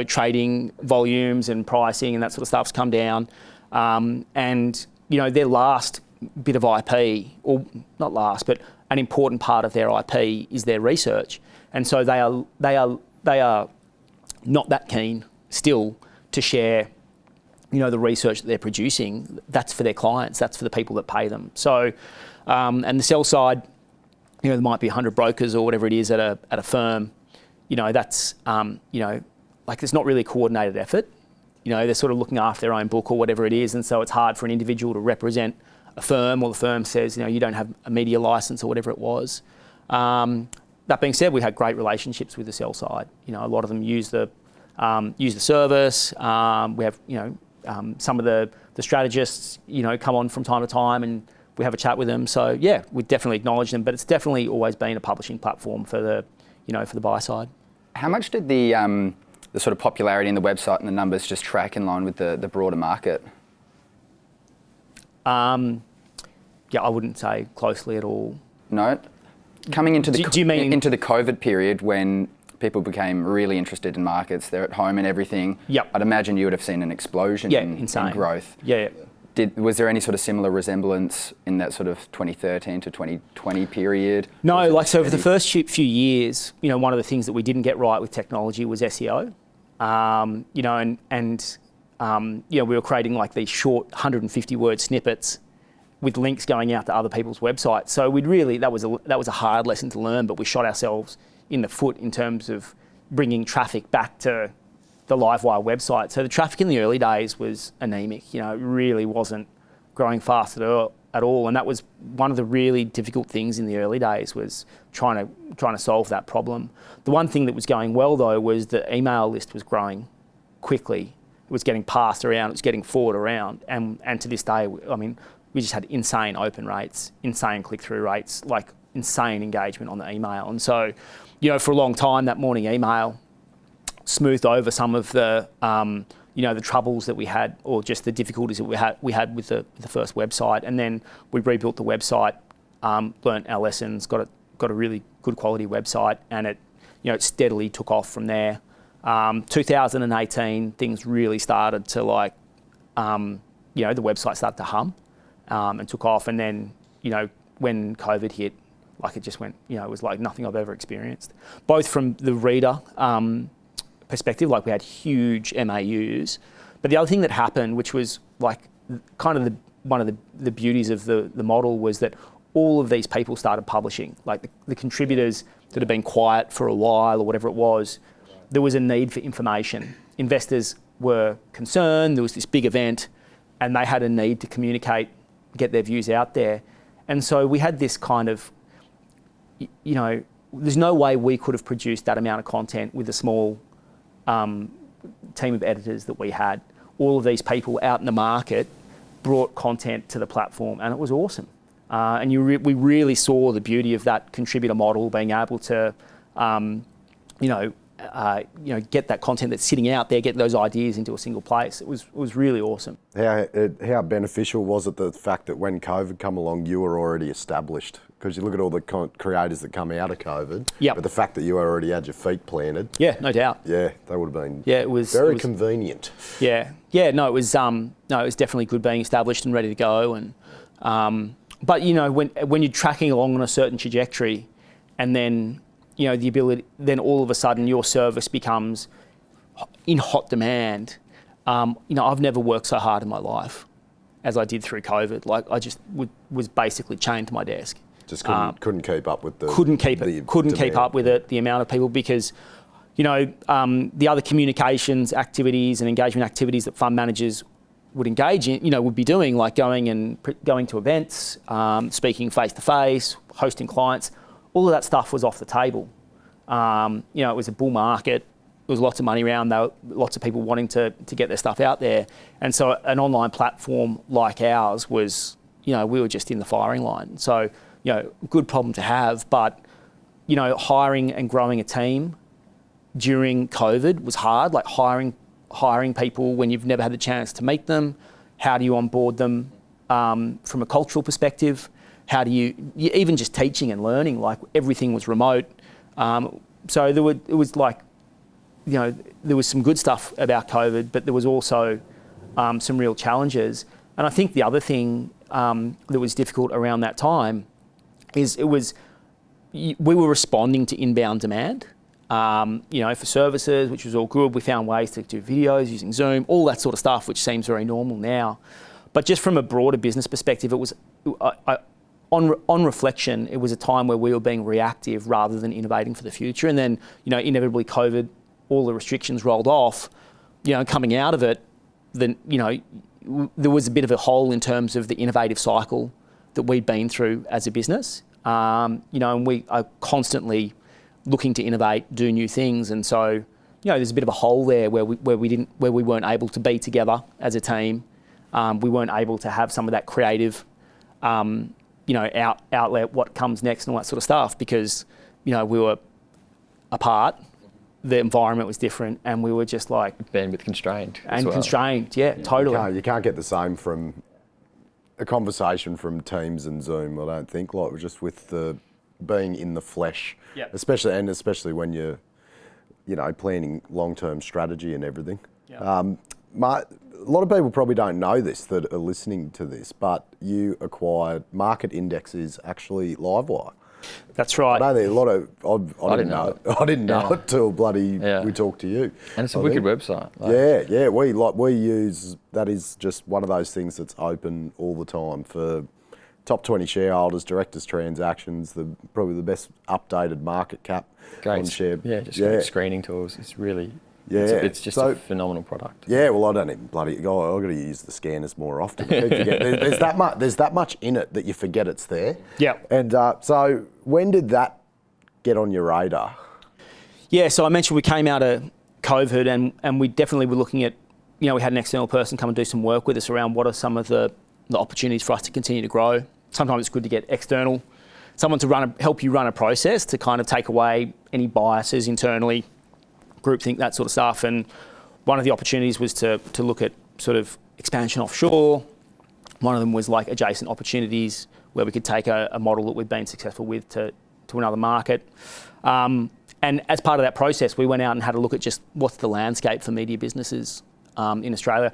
Trading volumes and pricing and that sort of stuff's come down. And, their last bit of IP, or not last, but an important part of their IP is their research. And so they are not that keen still to share, the research that they're producing. That's for their clients. That's for the people that pay them. So, and the sell side, there might be 100 brokers or whatever it is at a firm. That's, like, there's not really a coordinated effort. They're sort of looking after their own book or whatever it is, and so it's hard for an individual to represent a firm, or the firm says, you don't have a media license or whatever it was. That being said, we had great relationships with the sell side. A lot of them use the service. We have, some of the strategists, come on from time to time, and we have a chat with them. So yeah, we definitely acknowledge them, but it's definitely always been a publishing platform for the, for the buy side. How much did the sort of popularity in the website and the numbers just track in line with the broader market? Yeah, I wouldn't say closely at all. No? Coming into the do you mean into the COVID period, when people became really interested in markets, they're at home and everything. Yep. I'd imagine you would have seen an explosion in growth. Yeah. Was there any sort of similar resemblance in that sort of 2013 to 2020 period? No, so for the first few years, one of the things that we didn't get right with technology was SEO. We were creating, like, these short 150-word snippets with links going out to other people's websites. So that was a hard lesson to learn, but we shot ourselves in the foot in terms of bringing traffic back to the Livewire website. So the traffic in the early days was anemic. It really wasn't growing fast at all. And that was one of the really difficult things in the early days, was trying to solve that problem. The one thing that was going well, though, was the email list was growing quickly. It was getting passed around, it was getting forwarded around. And to this day, we just had insane open rates, insane click-through rates, like insane engagement on the email. And so, you know, for a long time, that morning email smoothed over some of the, you know, the troubles that we had, or just the difficulties that we had with the first website. And then we rebuilt the website, learnt our lessons, got a really good quality website, and it, you know, it steadily took off from there. 2018, things really started to like, you know, the website started to hum and took off. And then, you know, when COVID hit, like it just went, you know, it was like nothing I've ever experienced. Both from the reader perspective, like we had huge MAUs. But the other thing that happened, which was like kind of one of the beauties of the model, was that all of these people started publishing. Like the contributors that had been quiet for a while or whatever it was, there was a need for information. Investors were concerned, there was this big event, and they had a need to communicate, get their views out there. And so we had this kind of, you know, there's no way we could have produced that amount of content with a small team of editors that we had. All of these people out in the market brought content to the platform, and it was awesome. And we really saw the beauty of that contributor model, being able to, you know, get that content that's sitting out there, get those ideas into a single place. It was really awesome. How beneficial was it, the fact that when COVID come along, you were already established? Because you look at all the creators that come out of COVID, but the fact that you already had your feet planted. Yeah, no doubt. Yeah, that would have been it was very convenient. Yeah, no, it was definitely good being established and ready to go. And but you know, when you're tracking along on a certain trajectory, and then, you know, the ability, then all of a sudden your service becomes in hot demand. You know, I've never worked so hard in my life as I did through COVID. Like I just was basically chained to my desk. Just couldn't keep up with the couldn't keep up with it, the amount of people, because, you know, the other communications activities and engagement activities that fund managers would engage in, you know, would be doing, like going to events, speaking face to face, hosting clients. All of that stuff was off the table. You know, it was a bull market. There was lots of money around. There were lots of people wanting to get their stuff out there. And so an online platform like ours was, you know, we were just in the firing line. So, you know, good problem to have. But, you know, hiring and growing a team during COVID was hard. Like hiring people when you've never had the chance to meet them. How do you onboard them from a cultural perspective? How do you even just teaching and learning, like everything was remote. So it was like, you know, there was some good stuff about COVID, but there was also some real challenges. And I think the other thing that was difficult around that time is we were responding to inbound demand, you know, for services, which was all good. We found ways to do videos using Zoom, all that sort of stuff, which seems very normal now. But just from a broader business perspective, it was, on reflection, it was a time where we were being reactive rather than innovating for the future. And then, you know, inevitably COVID, all the restrictions rolled off. You know, coming out of it, then, you know, there was a bit of a hole in terms of the innovative cycle that we'd been through as a business. You know, and we are constantly looking to innovate, do new things. And so, you know, there's a bit of a hole there where we weren't able to be together as a team. We weren't able to have some of that creative, you know, outlet, what comes next and all that sort of stuff, because, you know, we were apart, the environment was different, and we were just like... bandwidth constrained. And constrained, yeah, totally. You can't get the same from a conversation from Teams and Zoom, I don't think, like just with the being in the flesh, especially when you're, you know, planning long-term strategy and everything. Yep. A lot of people probably don't know this that are listening to this, but you acquired Market Index is actually Livewire. That's right. I know there are a lot of... I didn't know it. I didn't know it till we talked to you. And it's a wicked website. Like. We use... That is just one of those things that's open all the time for top 20 shareholders, directors' transactions, probably the best updated market cap on share. Yeah, just great screening tools. It's really... It's just a phenomenal product. Yeah, well, I don't even I've got to use the scanners more often. There's that much in it that you forget it's there. Yeah. And so when did that get on your radar? Yeah, so I mentioned we came out of COVID and we definitely were looking at, you know, we had an external person come and do some work with us around what are some of the the opportunities for us to continue to grow. Sometimes it's good to get external, someone to help you run a process to kind of take away any biases internally, groupthink, that sort of stuff. And one of the opportunities was to look at sort of expansion offshore. One of them was like adjacent opportunities where we could take a model that we've been successful with to another market. And as part of that process, we went out and had a look at just what's the landscape for media businesses in Australia.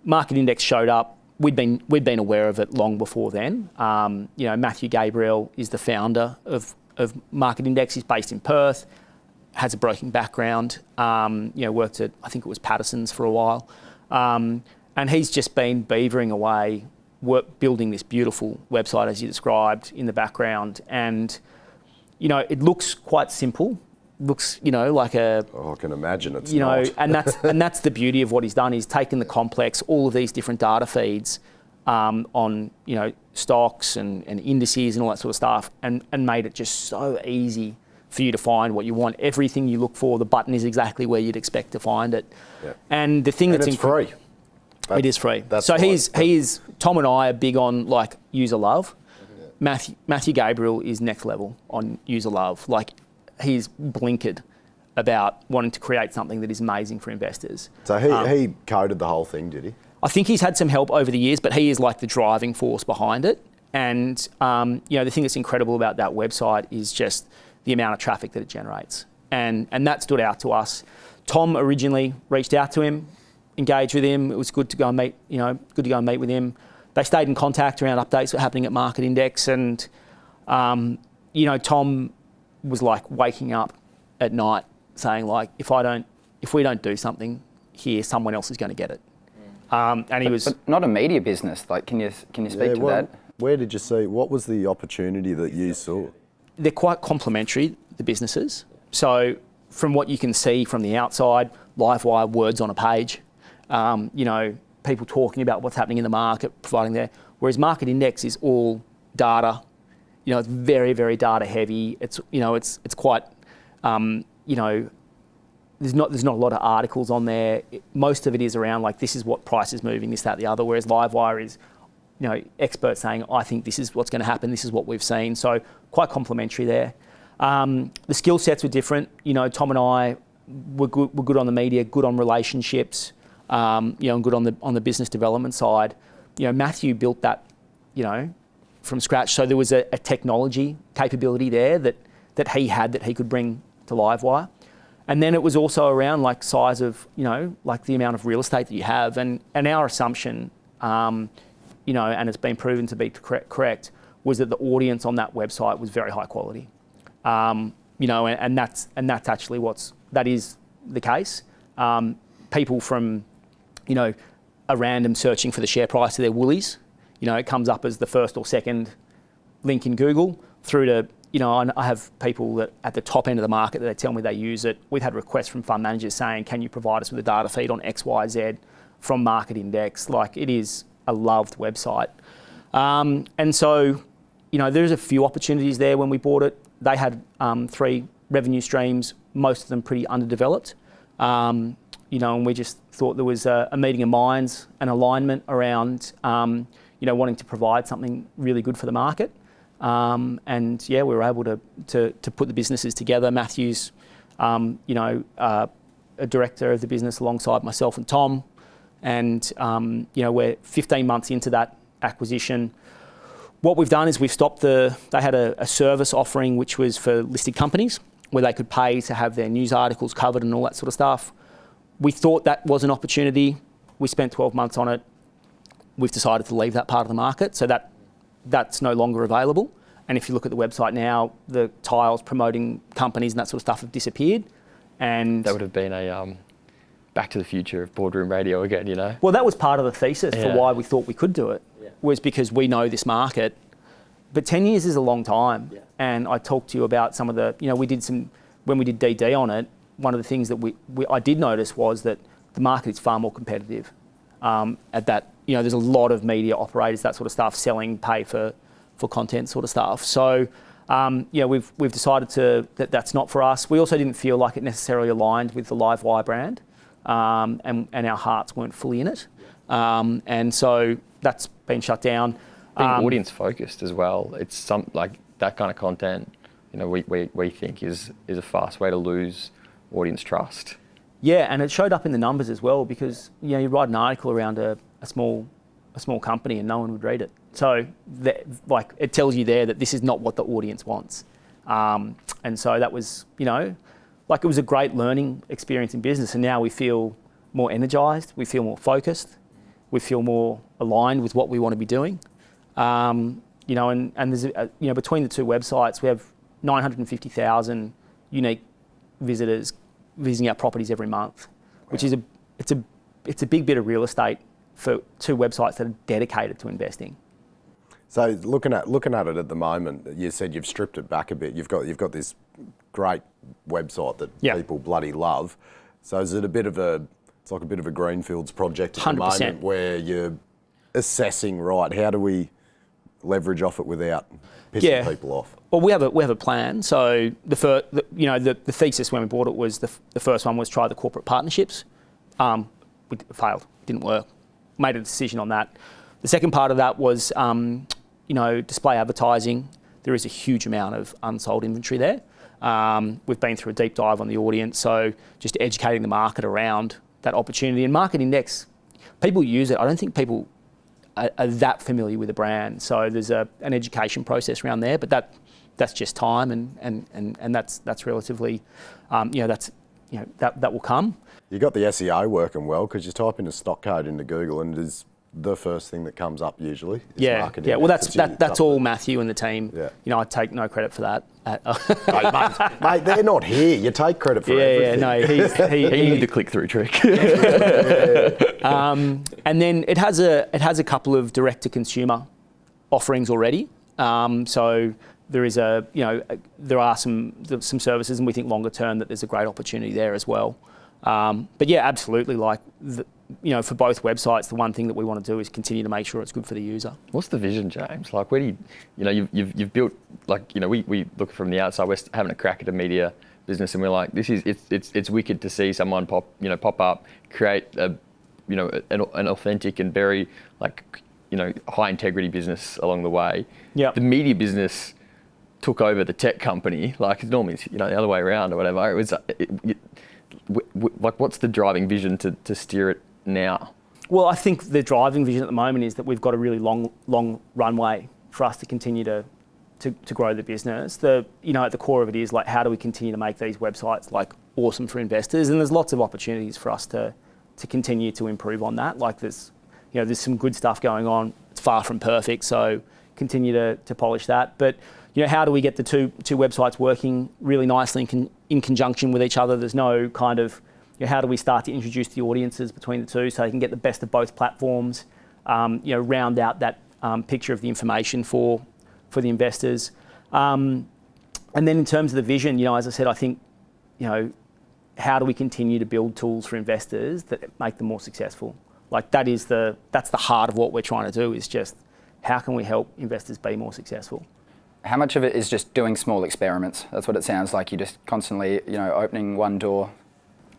Market Index showed up. We'd been aware of it long before then. Matthew Gabriel is the founder of Market Index. He's based in Perth, has a broking background. Worked at, I think it was Patterson's for a while. And he's just been beavering away, building this beautiful website, as you described, in the background. And, it looks quite simple. Looks, like a... Oh, I can imagine it's not. and that's the beauty of what he's done. He's taken the complex, all of these different data feeds on, stocks and indices and all that sort of stuff, and made it just so easy for you to find what you want. Everything you look for, the button is exactly where you'd expect to find it. Yeah. And the thing that's... it's free. It is free. That's so right. Tom and I are big on like user love. Yeah. Matthew Gabriel is next level on user love. Like he's blinkered about wanting to create something that is amazing for investors. So he coded the whole thing, did he? I think he's had some help over the years, but he is like the driving force behind it. And the thing that's incredible about that website is just the amount of traffic that it generates. And that stood out to us. Tom originally reached out to him, engage with him. It was good to go and meet with him. They stayed in contact around updates that were happening at Market Index, and Tom was like waking up at night saying like, if we don't do something here, someone else is going to get it. And he was but not a media business. Like, can you speak to that? Where did you see? What was the opportunity that you saw? They're quite complementary, the businesses. So from what you can see from the outside, Livewire, words on a page. People talking about what's happening in the market, providing there. Whereas Market Index is all data. It's very, very data heavy. It's quite, there's not a lot of articles on there. Most of it is around like, this is what price is moving, this, that, the other. Whereas Livewire is, experts saying, I think this is what's going to happen. This is what we've seen. So quite complementary there. The skill sets were different. Tom and I were good on the media, good on relationships. And good on the business development side. Matthew built that, from scratch. So there was a technology capability there that he had that he could bring to Livewire. And then it was also around like size of, like the amount of real estate that you have. And our assumption, and it's been proven to be correct, was that the audience on that website was very high quality. And that's actually that is the case. People from, a random searching for the share price of their Woolies, it comes up as the first or second link in Google, through to, I have people that at the top end of the market that they tell me they use it. We've had requests from fund managers saying, can you provide us with a data feed on X, Y, Z from Market Index? Like, it is a loved website. And so, there's a few opportunities there when we bought it. They had 3 revenue streams, most of them pretty underdeveloped. And we just thought there was a meeting of minds, an alignment around, wanting to provide something really good for the market. We were able to put the businesses together. Matthew's, a director of the business alongside myself and Tom. And, we're 15 months into that acquisition. What we've done is we've stopped they had a service offering which was for listed companies where they could pay to have their news articles covered and all that sort of stuff. We thought that was an opportunity. We spent 12 months on it. We've decided to leave that part of the market, so that's no longer available. And if you look at the website now, the tiles promoting companies and that sort of stuff have disappeared. And that would have been a Back to the Future of boardroom radio again, Well, that was part of the thesis for why we thought we could do it, was because we know this market. But 10 years is a long time. Yeah. And I talked to you about some of the, when we did DD on it, one of the things that I did notice was that the market is far more competitive. At that, there's a lot of media operators, that sort of stuff, selling pay for content sort of stuff. So, we've decided that's not for us. We also didn't feel like it necessarily aligned with the Livewire brand, and our hearts weren't fully in it. And so that's been shut down. Being audience focused as well. It's like that kind of content, we think is a fast way to lose audience trust. Yeah, and it showed up in the numbers as well, because you write an article around a small company and no one would read it. So it tells you there that this is not what the audience wants. And so that was, it was a great learning experience in business, and now we feel more energized, we feel more focused, we feel more aligned with what we want to be doing. And there's between the two websites, we have 950,000 unique visitors visiting our properties every month, which is it's a big bit of real estate for two websites that are dedicated to investing. So looking at it at the moment, you said you've stripped it back a bit. You've got this great website that people bloody love. So is it it's like a bit of a greenfields project at 100%. the moment, where you're assessing, right, how do we leverage off it without pissing people off? Well, we have a plan. So the thesis when we bought it was the first one was try the corporate partnerships. We failed, didn't work. Made a decision on that. The second part of that was display advertising. There is a huge amount of unsold inventory there. We've been through a deep dive on the audience, so just educating the market around that opportunity. And Market Index, people use it. I don't think people are that familiar with the brand. So there's an education process around there, but that's just time, and that's relatively, that will come. You got the SEO working well, because you type in a stock code into Google and it is the first thing that comes up usually. Market Index. Well, that's all Matthew and the team. Yeah. I take no credit for that. Mate, they're not here. You take credit for everything. He need the click-through trick. And then it has a couple of direct-to-consumer offerings already. So there is there are some services, and we think longer term that there's a great opportunity there as well. But yeah, absolutely. For both websites, the one thing that we want to do is continue to make sure it's good for the user. What's the vision, James? Like, where do you've built, we look from the outside, we're having a crack at a media business, and we're like, it's wicked to see someone pop up, create an authentic and very high integrity business along the way. Yeah. The media business took over the tech company. Like, normally it's the other way around or whatever. It was what's the driving vision to steer it now? Well, I think the driving vision at the moment is that we've got a really long runway for us to continue to grow the business. At the core of it is how do we continue to make these websites awesome for investors? And there's lots of opportunities for us to continue to improve on that. There's some good stuff going on. It's far from perfect, so continue to polish that. But how do we get the two websites working really nicely in conjunction with each other? There's no kind of how do we start to introduce the audiences between the two so they can get the best of both platforms, round out that picture of the information for the investors. And then in terms of the vision, as I said, I think, how do we continue to build tools for investors that make them more successful? That's the heart of what we're trying to do, is just how can we help investors be more successful? How much of it is just doing small experiments? That's what it sounds like. You're just constantly, opening one door,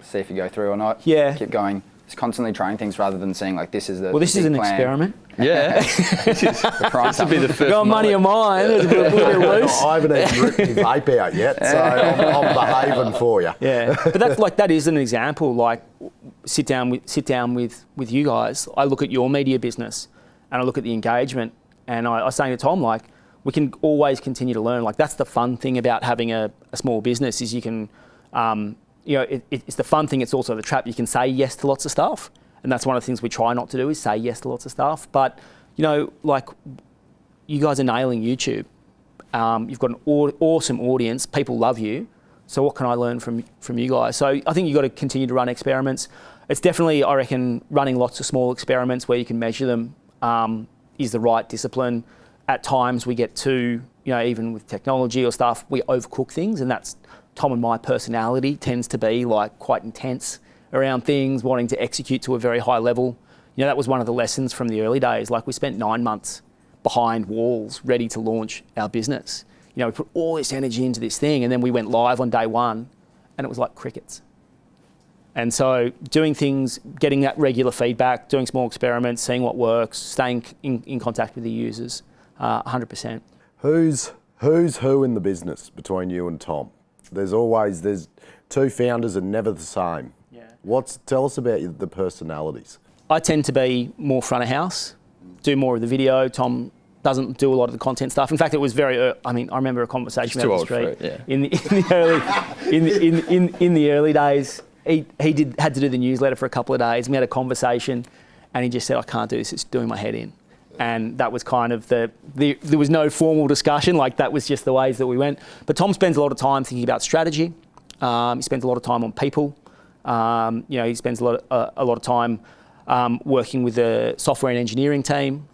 see if you go through or not. Yeah. Keep going. Just constantly trying things rather than saying this is the Well, this is an plan. Experiment. Yeah. This would be the first. Got money of mine. It's a bit loose. I haven't even ripped my vape out yet, so I'm behaving for you. Yeah, but that is an example. Sit down with you guys. I look at your media business, and I look at the engagement, and I was saying to Tom, we can always continue to learn. That's the fun thing about having a small business, is you can, it's the fun thing. It's also the trap. You can say yes to lots of stuff, and that's one of the things we try not to do, is say yes to lots of stuff. But you guys are nailing YouTube. You've got an awesome audience. People love you. So what can I learn from you guys? So I think you've got to continue to run experiments. It's definitely, I reckon, running lots of small experiments where you can measure them is the right discipline. At times we get too, even with technology or stuff, we overcook things, and that's Tom and my personality tends to be quite intense around things, wanting to execute to a very high level. That was one of the lessons from the early days. We spent 9 months behind walls ready to launch our business. We put all this energy into this thing, and then we went live on day one, and it was like crickets. And so doing things, getting that regular feedback, doing small experiments, seeing what works, staying in contact with the users, 100%. Who's who in the business between you and Tom? There's two founders and never the same. Yeah. Tell us about the personalities. I tend to be more front of house, do more of the video. Tom doesn't do a lot of the content stuff. In fact, it was very. I remember a conversation about the street in the early days. He had to do the newsletter for a couple of days. We had a conversation, and he just said, "I can't do this. It's doing my head in." And that was kind of there was no formal discussion. Like, that was just the ways that we went. But Tom spends a lot of time thinking about strategy. He spends a lot of time on people. He spends a lot of time working with the software and engineering team,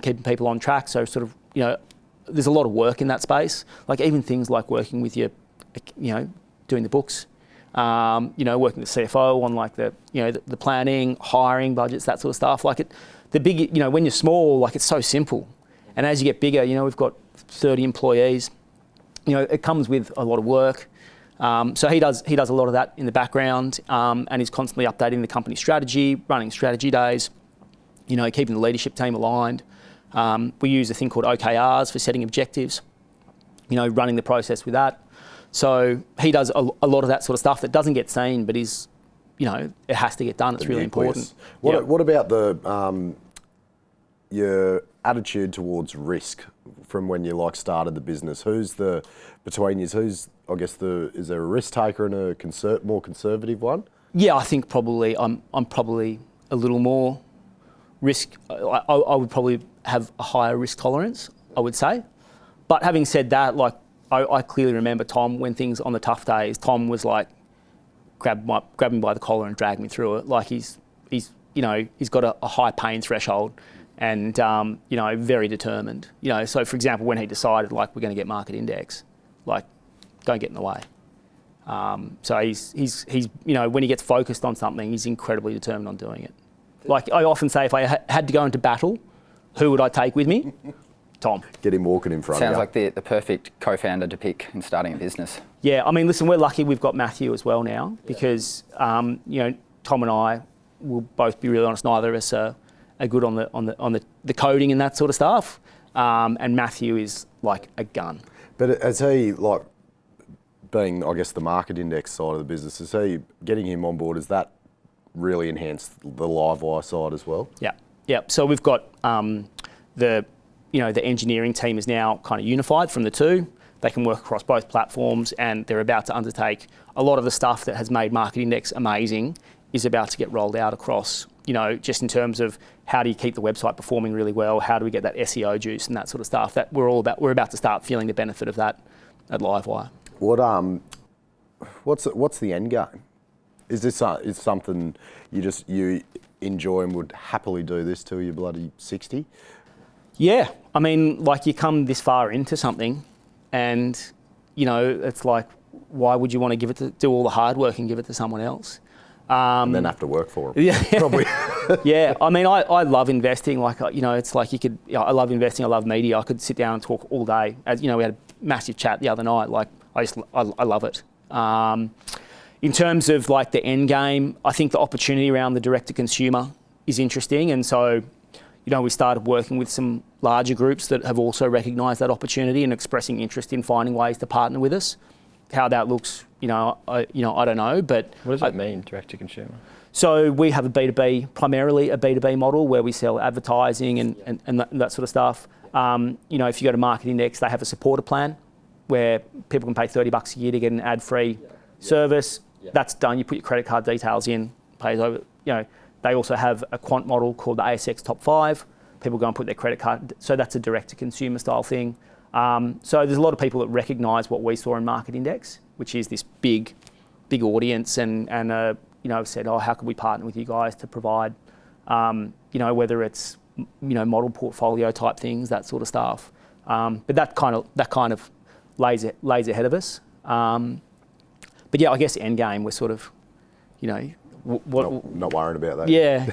keeping people on track. So sort of, there's a lot of work in that space. Like, even things like working with your, doing the books, working with the CFO on like the planning, hiring, budgets, that sort of stuff. Like the big, when you're small, like, it's so simple. And as you get bigger, we've got 30 employees. It comes with a lot of work. So he does a lot of that in the background, and he's constantly updating the company strategy, running strategy days, keeping the leadership team aligned. We use a thing called OKRs for setting objectives, running the process with that. So he does a lot of that sort of stuff that doesn't get seen, but is, it has to get done. It's really important. What about your attitude towards risk from when you started the business? Is there a risk taker and a more conservative one? Yeah, I think probably I'm probably a little more risk. I would probably have a higher risk tolerance, I would say. But having said that, I clearly remember Tom, when things on the tough days, Tom was like, grab me by the collar and drag me through it. Like, he's got a high pain threshold, and very determined. So for example, when he decided we're going to get market index, don't get in the way. So he's when he gets focused on something, he's incredibly determined on doing it. Like, I often say, if I had to go into battle, who would I take with me? Tom. Get him walking in front of you. Sounds like the perfect co-founder to pick in starting a business. Yeah, listen, we're lucky we've got Matthew as well now, because Tom and I will both be really honest. Neither of us are good on the coding and that sort of stuff. And Matthew is like a gun. But as he being, I guess, the market index side of the business, is he getting him on board? Has that really enhanced the Livewire side as well? Yeah. So we've got the engineering team is now kind of unified from the two. They can work across both platforms, and they're about to undertake a lot of the stuff that has made Market Index amazing is about to get rolled out across, just in terms of how do you keep the website performing really well, how do we get that SEO juice and that sort of stuff. That we're about to start feeling the benefit of that at Livewire. What's the end game? Is this something you enjoy and would happily do this till you're bloody 60? Yeah, you come this far into something, and it's like, why would you want to do all the hard work and give it to someone else? And then have to work for them. Yeah, probably. Yeah, I love investing. It's like I love investing. I love media. I could sit down and talk all day. As we had a massive chat the other night. I love it. In terms of the end game, I think the opportunity around the direct to consumer is interesting, and so we started working with some larger groups that have also recognised that opportunity and expressing interest in finding ways to partner with us. How that looks, I don't know, but what does that mean, direct to consumer? So we have primarily a B2B model where we sell advertising and that sort of stuff. If you go to Market Index, they have a supporter plan where people can pay $30 a year to get an ad-free service. That's done. You put your credit card details in, pays over. They also have a quant model called the ASX Top 5. People go and put their credit card. So that's a direct-to-consumer style thing. So there's a lot of people that recognise what we saw in Market Index, which is this big audience, and said, how can we partner with you guys to provide, whether it's model portfolio type things, that sort of stuff. But that kind of lays ahead of us. But yeah, I guess end game, we're sort of, not worried about that. Yeah.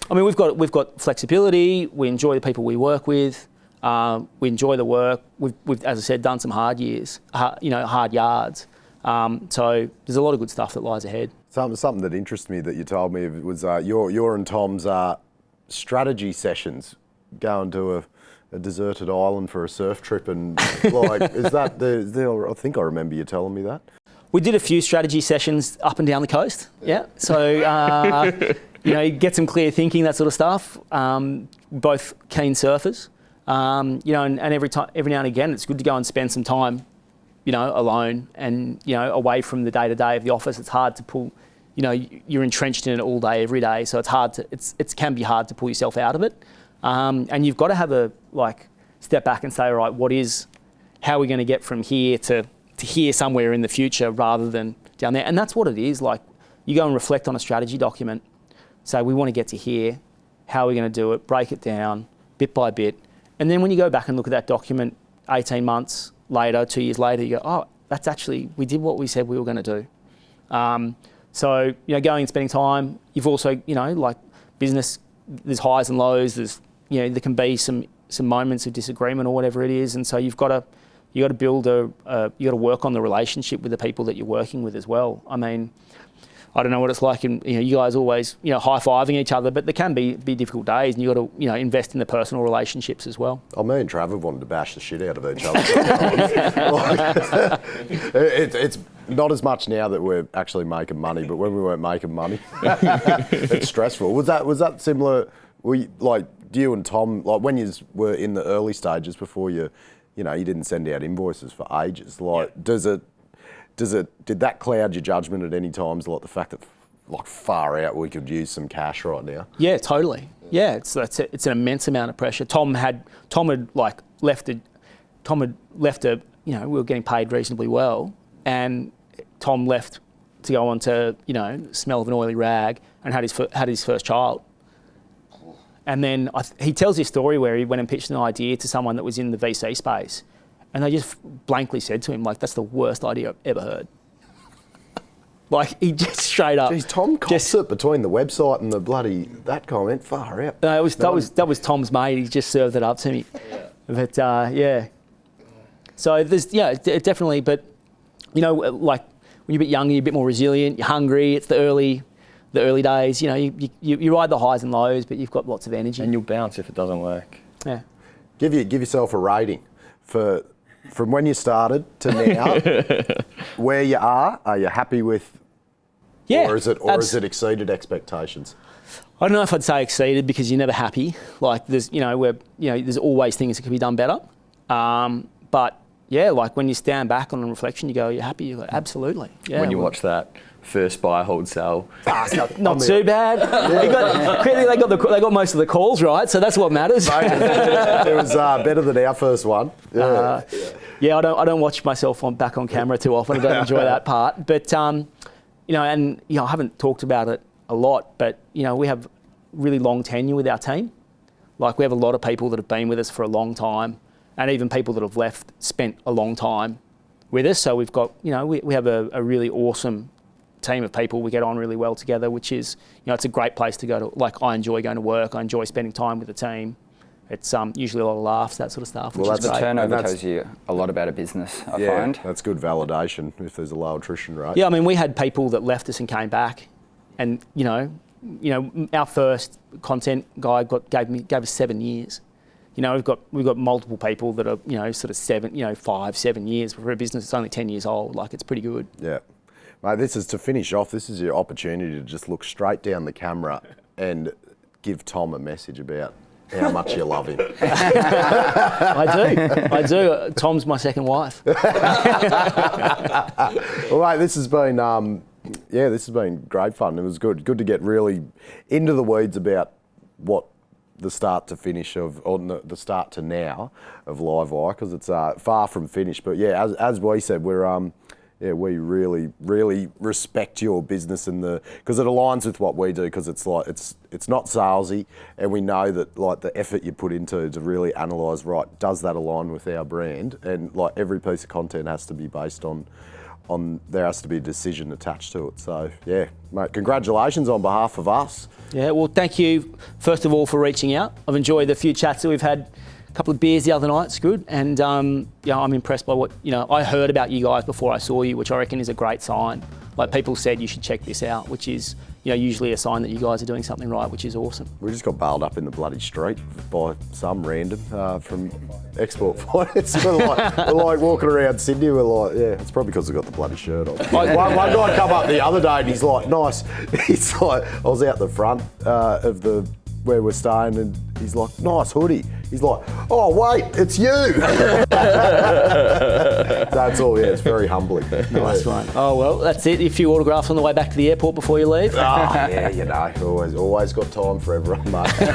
We've got flexibility. We enjoy the people we work with. We enjoy the work. We've, as I said, done some hard yards. So there's a lot of good stuff that lies ahead. Something that interests me that you told me was your and Tom's strategy sessions, going to a deserted island for a surf trip, and like, is that I think I remember you telling me that. We did a few strategy sessions up and down the coast. Yeah. So you know, get some clear thinking, that sort of stuff. Both keen surfers. You know, and every now and again, it's good to go and spend some time, you know, alone and, you know, away from the day-to-day of the office. It's hard to pull, you know, you're entrenched in it all day, every day. So it's hard to, it can be hard to pull yourself out of it. And you've got to have a, step back and say, all right, how are we going to get from here to here somewhere in the future rather than down there? And that's what it is. Like, you go and reflect on a strategy document, say, we want to get to here, how are we going to do it, break it down bit by bit. And then when you go back and look at that document 18 months later, 2 years later, you go, oh, that's actually, we did what we said we were going to do. So, you know, going and spending time, you've also, you know, like business, there's highs and lows, there's, you know, there can be some moments of disagreement or whatever it is. And so you've got to build you got to work on the relationship with the people that you're working with as well. I mean, I don't know what it's like, and you know, you guys always, you know, high-fiving each other, but there can be difficult days, and you got to, you know, invest in the personal relationships as well. Oh, me and Trav have wanted to bash the shit out of each other. It's not as much now that we're actually making money, but when we weren't making money, it's stressful. Was that similar? Do you and Tom, like when you were in the early stages before you know, you didn't send out invoices for ages? Like, yeah. Did that cloud your judgment at any times, like the fact that, like, far out, we could use some cash right now? Yeah, totally. Yeah, it's an immense amount of pressure. Tom had left a, you know, we were getting paid reasonably well, and Tom left to go on to, you know, smell of an oily rag, and had his first child. And then he tells this story where he went and pitched an idea to someone that was in the VC space, and they just blankly said to him, like, that's the worst idea I've ever heard. Like, he just straight up. Geez, Tom cops it between the website and the that comment, far out. No, that was Tom's mate. He just served it up to me. Yeah. But yeah. So there's, definitely. But you know, like when you're a bit younger, you're a bit more resilient. You're hungry. It's the early days. You know, you ride the highs and lows, but you've got lots of energy. And you'll bounce if it doesn't work. Yeah. Give yourself a rating from when you started to now. Where you are you happy with? Yeah. Or is it exceeded expectations? I don't know if I'd say exceeded, because you're never happy. Like, there's, you know, there's always things that could be done better. But yeah, like when you stand back on reflection, you go, you're happy. You're like, absolutely. Yeah. When you watch that first buy, hold, sell. Not too bad. Clearly they got most of the calls right, so that's what matters. It was better than our first one. Yeah. I don't watch myself back on camera too often. I don't enjoy that part. But you know, and you know, I haven't talked about it a lot, but you know, we have really long tenure with our team. Like, we have a lot of people that have been with us for a long time, and even people that have left spent a long time with us. So we've got, you know, we have a really awesome team of people. We get on really well together, which is, you know, it's a great place to go to. Like, I enjoy going to work. I enjoy spending time with the team. It's usually a lot of laughs, that sort of stuff. Well, that's the turnover tells you a lot, about a business, I find. That's good validation if there's a low attrition rate. Yeah, I mean, we had people that left us and came back, and you know, our first content guy gave us 7 years. You know, we've got multiple people that are, you know, sort of 5, 7 years for a business that's only 10 years old. Like, it's pretty good. Yeah, mate. This is to finish off. This is your opportunity to just look straight down the camera and give Tom a message about how much you love him. I do. Tom's my second wife. Well, mate, this has been great fun. It was good to get really into the weeds about what the start to finish the start to now of Livewire, because it's far from finished. But yeah, as we said, we really, really respect your business because it aligns with what we do, because it's like it's not salesy, and we know that, like, the effort you put into to really analyse, right, does that align with our brand? And like, every piece of content has to be based on there has to be a decision attached to it. So yeah, mate, congratulations on behalf of us. Yeah, well, thank you first of all for reaching out. I've enjoyed the few chats that we've had. A couple of beers the other night, it's good. And yeah, I'm impressed by what, you know, I heard about you guys before I saw you, which I reckon is a great sign. Like people said, you should check this out, which is, you know, usually a sign that you guys are doing something right, which is awesome. We just got bailed up in the bloody street by some random from Export Finance. We're like walking around Sydney, we're like, yeah, it's probably because we got the bloody shirt on. Like, one guy come up the other day and he's like, nice. He's like, I was out the front of where we're staying and he's like, nice hoodie. He's like, oh wait, it's you. That's all, yeah, it's very humbling. Nice one. Oh well, that's it. A few autographs on the way back to the airport before you leave. Yeah, you know, always got time for everyone, mate. He's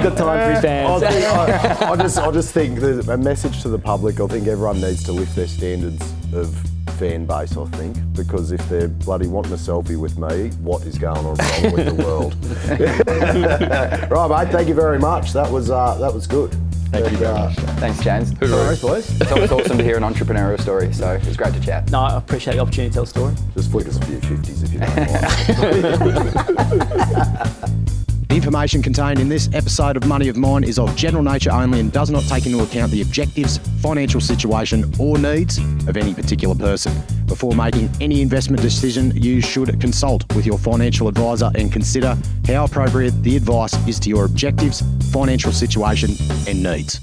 got time for his fans. I just think there's a message to the public. I think everyone needs to lift their standards of fan base, I think, because if they're bloody wanting a selfie with me, what is going on wrong with the world? Right, mate, thank you very much. That was good. Thank you very much. Thanks, James. Sorry, boys. It's always awesome to hear an entrepreneurial story, so it was great to chat. No, I appreciate the opportunity to tell a story. Just flick us a few 50s if you don't mind. The information contained in this episode of Money of Mine is of general nature only and does not take into account the objectives, financial situation or needs of any particular person. Before making any investment decision, you should consult with your financial advisor and consider how appropriate the advice is to your objectives, financial situation and needs.